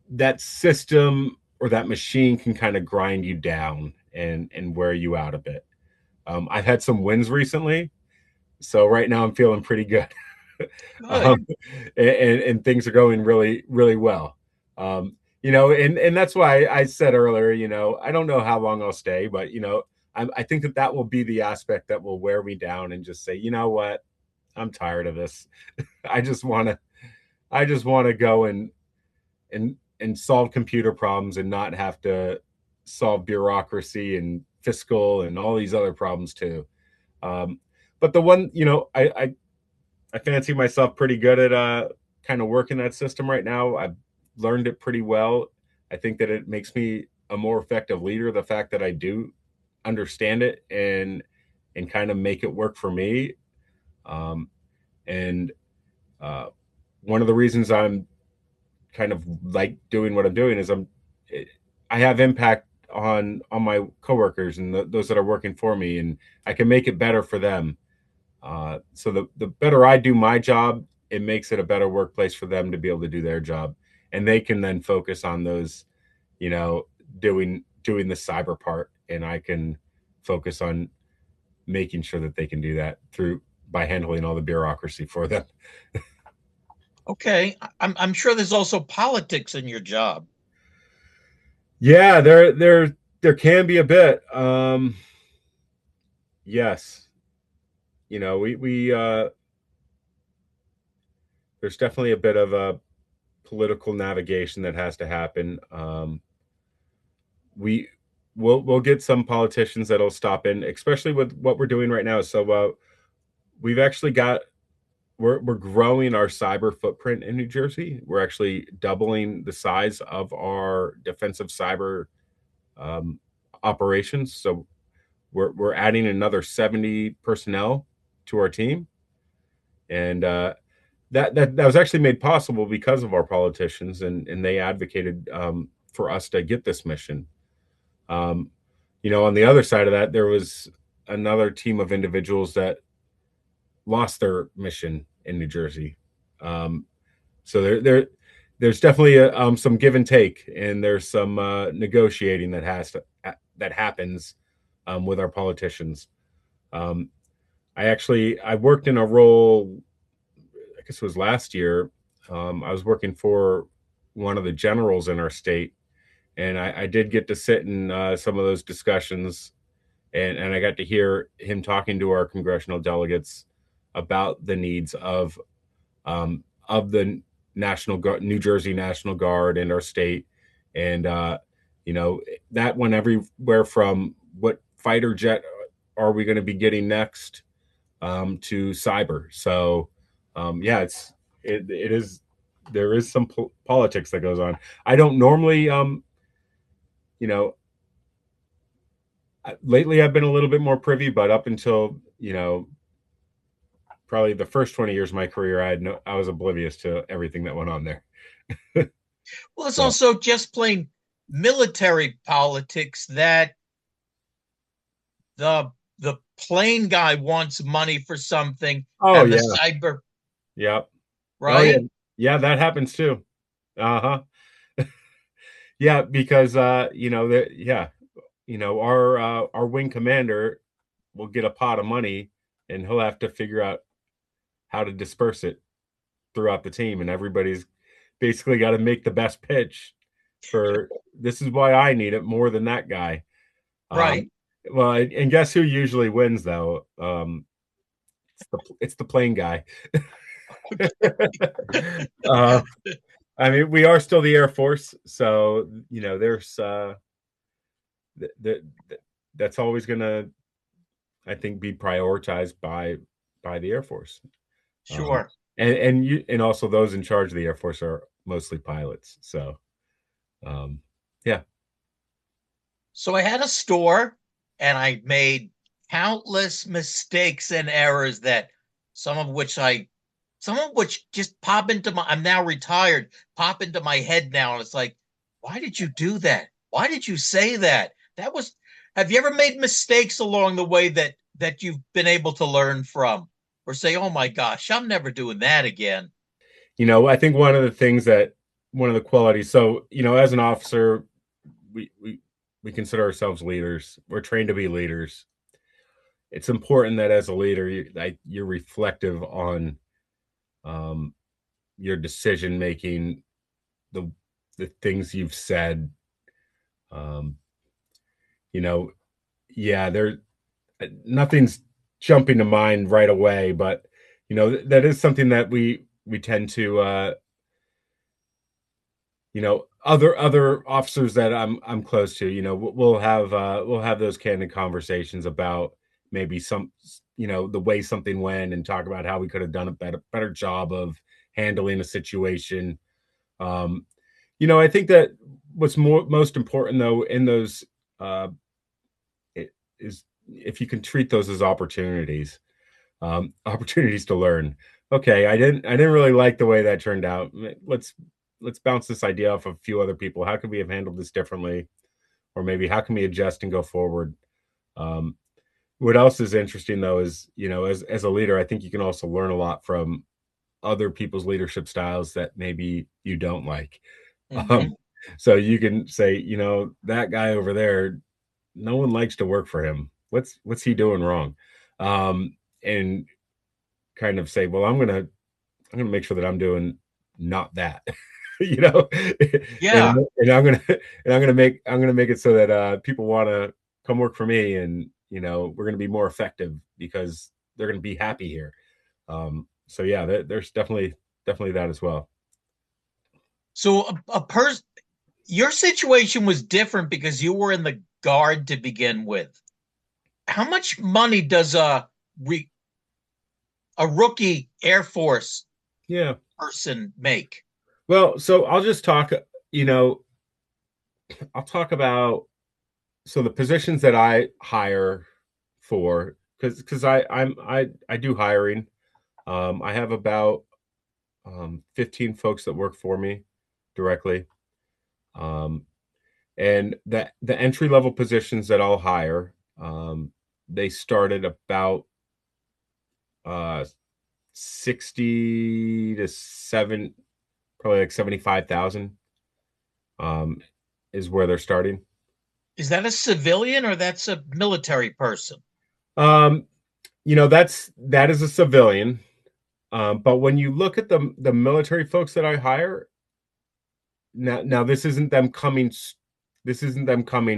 Speaker 2: that system or that machine can kind of grind you down and wear you out a bit. I've had some wins recently, so right now I'm feeling pretty good.
Speaker 1: Good.
Speaker 2: um, and things are going really, really well. And that's why I said earlier, I don't know how long I'll stay, but I think that will be the aspect that will wear me down and just say, you know what, I'm tired of this. I just want to go and solve computer problems and not have to solve bureaucracy and fiscal and all these other problems too. But the one, I fancy myself pretty good at kind of working that system right now. I've learned it pretty well. I think that it makes me a more effective leader. The fact that I do understand it and kind of make it work for me. And one of the reasons I'm kind of like doing what I'm doing is I have impact on my coworkers and those that are working for me, and I can make it better for them. So the better I do my job, it makes it a better workplace for them to be able to do their job, and they can then focus on those, doing the cyber part, and I can focus on making sure that they can do that through by handling all the bureaucracy for them.
Speaker 1: Okay. I'm sure there's also politics in your job.
Speaker 2: Yeah, there can be a bit. Yes, we there's definitely a bit of a political navigation that has to happen. We we'll get some politicians that'll stop in, especially with what we're doing right now. So we've actually got we're growing our cyber footprint in New Jersey. We're actually doubling the size of our defensive cyber um, operations. So we're adding another 70 personnel to our team, and that was actually made possible because of our politicians, and they advocated for us to get this mission. On the other side of that, there was another team of individuals that lost their mission in New Jersey. So there's definitely some give and take, and there's some negotiating that happens with our politicians. Um, I worked in a role, I guess it was last year. I was working for one of the generals in our state, and I did get to sit in some of those discussions, and I got to hear him talking to our congressional delegates about the needs of the National Guard, New Jersey National Guard, in our state, and that went everywhere from what fighter jet are we going to be getting next to cyber. So yeah, it is, there is some politics that goes on. I don't normally you know lately I've been a little bit more privy, but up until probably the first 20 years of my career, I was oblivious to everything that went on there.
Speaker 1: Well, it's
Speaker 2: So,
Speaker 1: also just plain military politics that the plane guy wants money for something
Speaker 2: oh
Speaker 1: and the
Speaker 2: yeah,
Speaker 1: cyber,
Speaker 2: yeah, oh yeah,
Speaker 1: right?
Speaker 2: yeah, that happens too. Uh-huh. Yeah, because yeah, our wing commander will get a pot of money and he'll have to figure out how to disperse it throughout the team, and everybody's basically got to make the best pitch for this is why I need it more than that guy.
Speaker 1: Right.
Speaker 2: Well, and guess who usually wins though? It's the plain guy. I mean, we are still the Air Force, so there's that's always gonna, I think, be prioritized by the Air Force.
Speaker 1: Sure.
Speaker 2: And also those in charge of the Air Force are mostly pilots. So, yeah.
Speaker 1: So I had a store and I made countless mistakes and errors that some of which just pop into I'm now retired, pop into my head now. And it's like, why did you do that? Why did you say that? Have you ever made mistakes along the way that you've been able to learn from or say, oh my gosh, I'm never doing that again?
Speaker 2: I think one of the qualities, so, as an officer, we consider ourselves leaders. We're trained to be leaders. It's important that as a leader, you're reflective on your decision making, the things you've said. Yeah, nothing's jumping to mind right away, but that is something that we tend to other officers that I'm close to, we'll have those candid conversations about maybe the way something went, and talk about how we could have done a better job of handling a situation. I think that what's most important though in those is if you can treat those as opportunities to learn. Okay, I didn't really like the way that turned out. Let's bounce this idea off of a few other people. How could we have handled this differently? Or maybe how can we adjust and go forward? What else is interesting though is, as a leader, I think you can also learn a lot from other people's leadership styles that maybe you don't like.
Speaker 1: Mm-hmm.
Speaker 2: So you can say, that guy over there, no one likes to work for him. What's he doing wrong? And kind of say, well, I'm gonna make sure that I'm doing not that.
Speaker 1: Yeah.
Speaker 2: And I'm gonna make it so that people want to come work for me, and we're gonna be more effective because they're gonna be happy here. So yeah, there's definitely that as well.
Speaker 1: So a person, your situation was different because you were in the Guard to begin with. How much money does a rookie Air Force
Speaker 2: Yeah.
Speaker 1: person make?
Speaker 2: Well, so I'll just talk. I'll talk about the positions that I hire for, because I do hiring. I have about 15 folks that work for me directly. And the entry level positions that I'll hire, they start at about 60 to 7, probably like 75,000 is where they're starting.
Speaker 1: Is that a civilian or that's a military person?
Speaker 2: That is a civilian. But when you look at the military folks that I hire, now this isn't them coming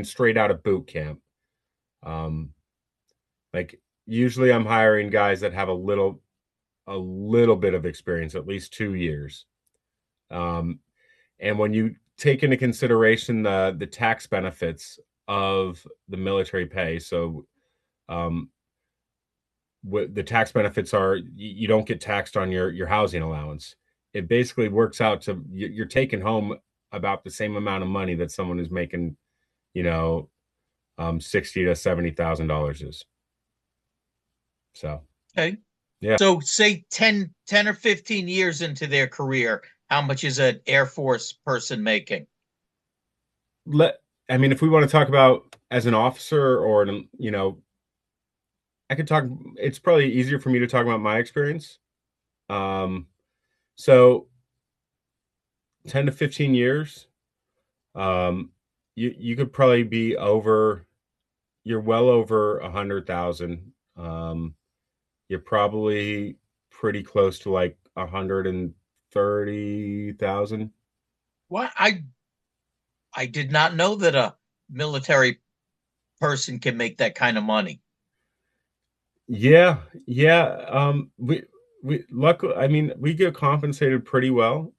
Speaker 2: straight out of boot camp. Like usually I'm hiring guys that have a little bit of experience, at least 2 years. And when you take into consideration the tax benefits of the military pay, so what the tax benefits are, you don't get taxed on your housing allowance. It basically works out to you're taking home about the same amount of money that someone who's making, $60,000 to $70,000 is. So,
Speaker 1: Okay.
Speaker 2: yeah.
Speaker 1: So say 10 or 15 years into their career, how much is an Air Force person making?
Speaker 2: I mean, if we want to talk about as an officer or I could talk. It's probably easier for me to talk about my experience. So 10 to 15 years, you could probably be you're well over 100,000. 100 you're probably pretty close to like 130,000.
Speaker 1: What? I did not know that a military person can make that kind of money.
Speaker 2: Yeah, yeah. We luckily, I mean, we get compensated pretty well.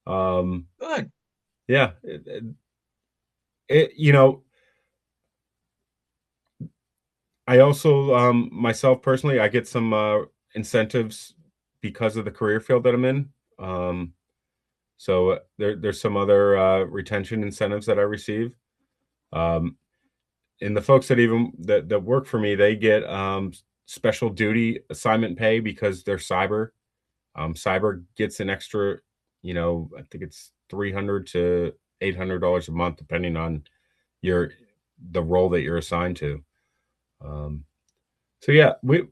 Speaker 1: Good.
Speaker 2: Yeah, you know, I also myself personally, I get some incentives because of the career field that I'm in. So there's some other retention incentives that I receive. Um, and the folks that work for me, they get special duty assignment pay because they're cyber. Cyber gets an extra, I think it's $300 to $800 a month, depending on your the role that you're assigned to. Um, so yeah, we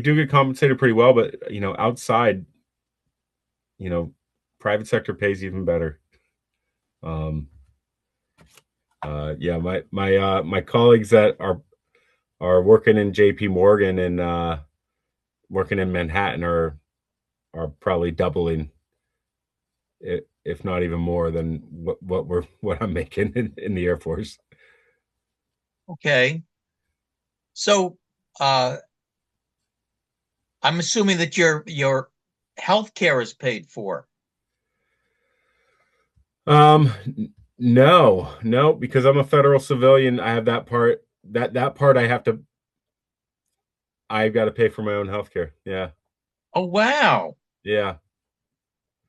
Speaker 2: do get compensated pretty well, but outside, you know, private sector pays even better. Um, yeah, my colleagues that are working in JP Morgan and working in Manhattan are probably doubling it, if not even more than what I'm making in the Air Force.
Speaker 1: Okay. So, I'm assuming that your health care is paid for.
Speaker 2: Um, no, because I'm a federal civilian. I have that part. That part I've got to pay for my own health care. Yeah,
Speaker 1: Oh, wow.
Speaker 2: yeah.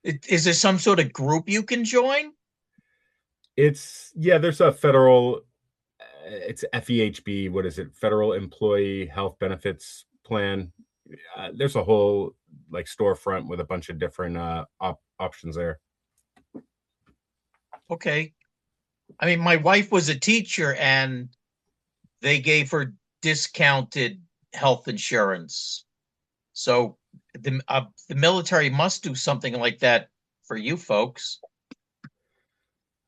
Speaker 1: Is there some sort of group you can join?
Speaker 2: There's a federal. It's FEHB. What is it? Federal Employee Health Benefits Plan. There's a whole like storefront with a bunch of different options there.
Speaker 1: Okay. I mean, my wife was a teacher and they gave her discounted health insurance. So the military must do something like that for you folks.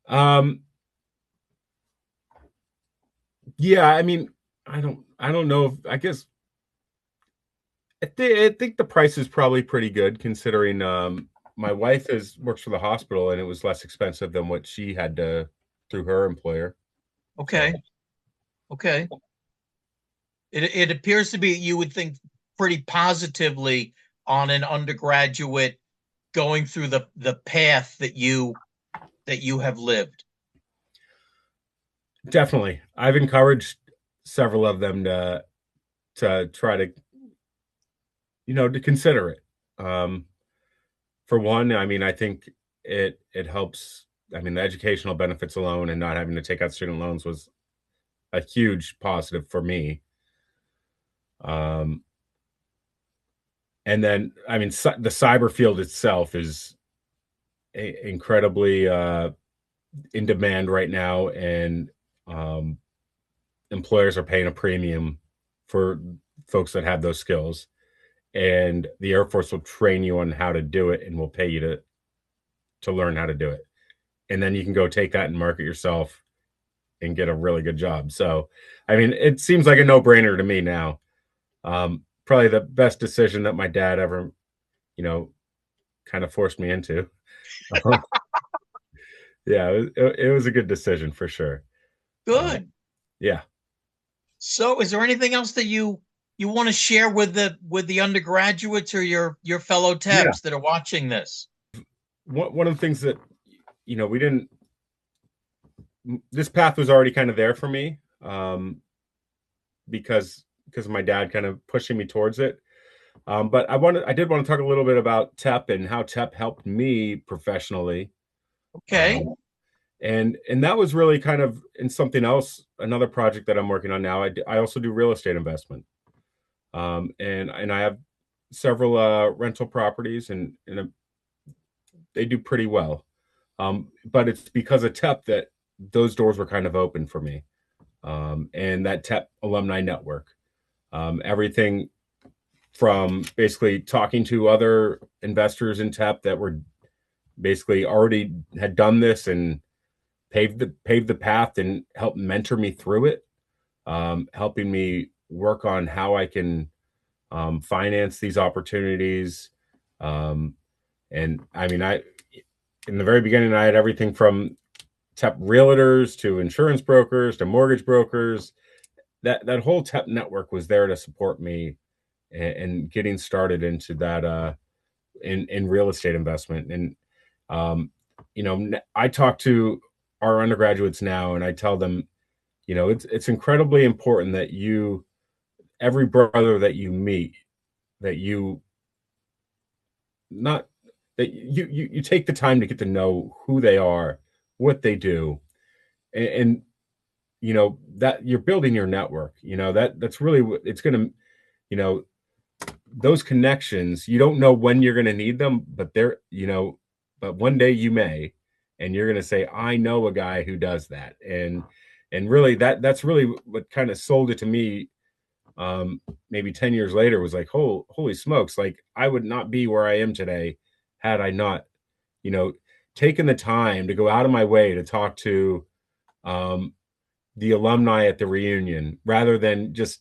Speaker 2: Um, yeah, I mean, I don't know if I guess I think the price is probably pretty good considering my wife works for the hospital and it was less expensive than what she had to through her employer. So
Speaker 1: Okay. Okay. It appears to be you would think pretty positively on an undergraduate going through the path that you have lived.
Speaker 2: definitely, I've encouraged several of them to try to to consider it. Um, for one, I mean, I think it helps. I mean, the educational benefits alone and not having to take out student loans was a huge positive for me. Um, and then, I mean, the cyber field itself is incredibly in demand right now, and um, employers are paying a premium for folks that have those skills. And the Air Force will train you on how to do it, and will pay you to learn how to do it. And then you can go take that and market yourself and get a really good job. So, I mean, it seems like a no brainer to me now. Probably the best decision that my dad ever, you know, kind of forced me into. Yeah, it was a good decision for sure.
Speaker 1: Good.
Speaker 2: Yeah.
Speaker 1: So is there anything else that you want to share with the undergraduates or your fellow
Speaker 2: Yeah.
Speaker 1: TEPs that are watching this?
Speaker 2: One of the things that, we didn't, this path was already kind of there for me, because of my dad kind of pushing me towards it. But I did want to talk a little bit about TEP and how TEP helped me professionally.
Speaker 1: Okay.
Speaker 2: Um, and that was really kind of in something else, another project that I'm working on now. I also do real estate investment. And I have several rental properties, and they do pretty well. But it's because of TEP that those doors were kind of open for me, and that TEP alumni network. Everything from basically talking to other investors in TEP that were basically already had done this and paved the path and helped mentor me through it, helping me work on how I can finance these opportunities. And I mean, in the very beginning, I had everything from TEP realtors to insurance brokers to mortgage brokers. That whole TEP network was there to support me and getting started into that in real estate investment. And I talk to our undergraduates now, and I tell them, it's incredibly important that every brother that you meet, that you not that you take the time to get to know who they are, what they do, and that you're building your network. That's really what it's going to, those connections, you don't know when you're going to need them, but but one day you may, and you're going to say, I know a guy who does that. And really that's really what kind of sold it to me. Maybe 10 years later was like, holy smokes. Like, I would not be where I am today had I not, taken the time to go out of my way to talk to, the alumni at the reunion rather than just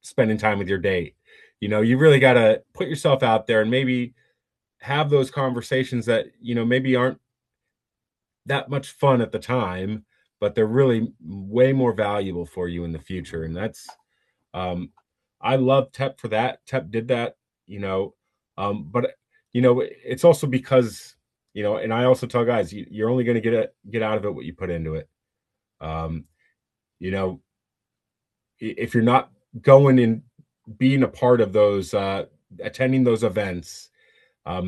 Speaker 2: spending time with your date. You really got to put yourself out there and maybe have those conversations that, maybe aren't that much fun at the time, but they're really way more valuable for you in the future. And that's, I love TEP for that. TEP did that, but it's also because, and I also tell guys, you're only going to get out of it what you put into it. If you're not going and being a part of those, attending those events,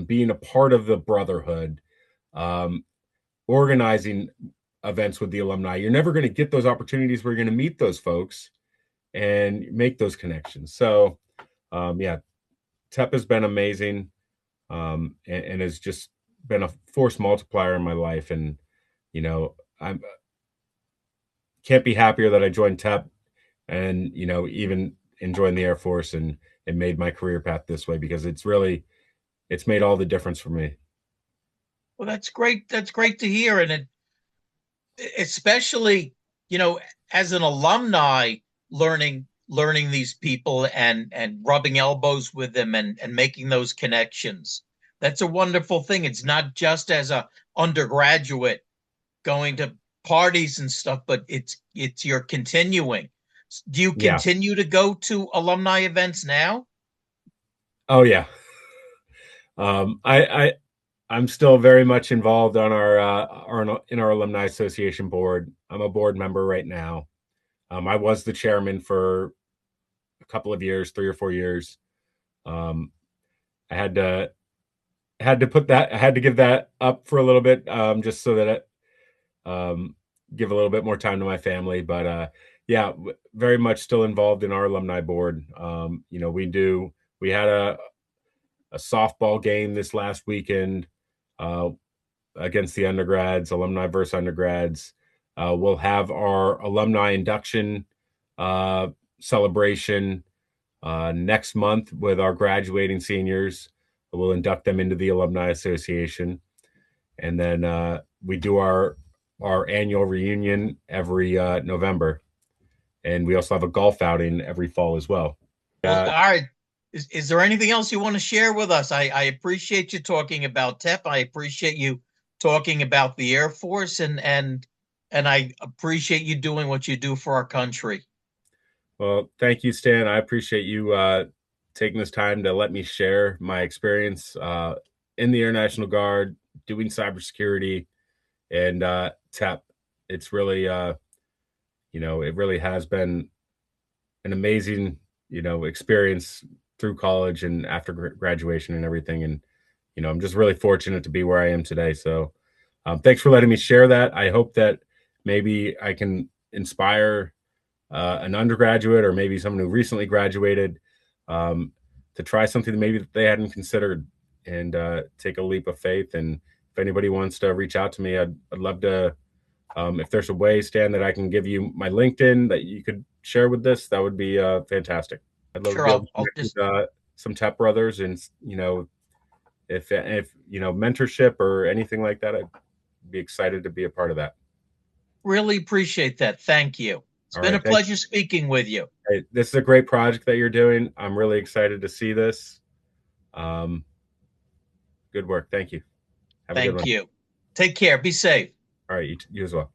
Speaker 2: being a part of the Brotherhood, organizing events with the alumni, you're never going to get those opportunities where you're going to meet those folks and make those connections. So, TEP has been amazing, and has just been a force multiplier in my life. And, I can't be happier that I joined TEP and, even enjoying the Air Force and made my career path this way, because it's made all the difference for me.
Speaker 1: Well, that's great. That's great to hear. And especially, as an alumni, learning these people and rubbing elbows with them and making those connections. That's a wonderful thing. It's not just as a undergraduate going to parties and stuff, but it's you're continuing. Do you
Speaker 2: Yeah.
Speaker 1: continue to go to alumni events now?
Speaker 2: Oh yeah. I'm still very much involved on in our alumni association board. I'm a board member right now. I was the chairman for a couple of years, 3 or 4 years. I had to give that up for a little bit, just so that it, give a little bit more time to my family. But yeah, very much still involved in our alumni board. We had a softball game this last weekend, against the undergrads, alumni versus undergrads. We'll have our alumni induction celebration next month with our graduating seniors. We'll induct them into the Alumni Association. And then we do our annual reunion every November. And we also have a golf outing every fall as well.
Speaker 1: Well, all right. Is there anything else you want to share with us? I appreciate you talking about TEP. I appreciate you talking about the Air Force, and I appreciate you doing what you do for our country.
Speaker 2: Well, thank you, Stan. I appreciate you taking this time to let me share my experience in the Air National Guard, doing cybersecurity, and TEP. It's really, it really has been an amazing, experience through college and after graduation and everything. And, I'm just really fortunate to be where I am today. So thanks for letting me share that. I hope that maybe I can inspire an undergraduate or maybe someone who recently graduated to try something that maybe they hadn't considered, and take a leap of faith. And if anybody wants to reach out to me, I'd love to. If there's a way, Stan, that I can give you my LinkedIn that you could share with this, that would be fantastic. I'd love to
Speaker 1: Sure,
Speaker 2: be able to
Speaker 1: I'll
Speaker 2: connect
Speaker 1: just
Speaker 2: with some TEP brothers, and if mentorship or anything like that, I'd be excited to be a part of that.
Speaker 1: really appreciate that. Thank you. It's
Speaker 2: All
Speaker 1: been a
Speaker 2: right, thank you.
Speaker 1: pleasure speaking with you.
Speaker 2: Hey, this is a great project that you're doing. I'm really excited to see this. Good work. Thank you. Have a good
Speaker 1: Thank
Speaker 2: one.
Speaker 1: you. Take care. Be safe.
Speaker 2: All right, you as well.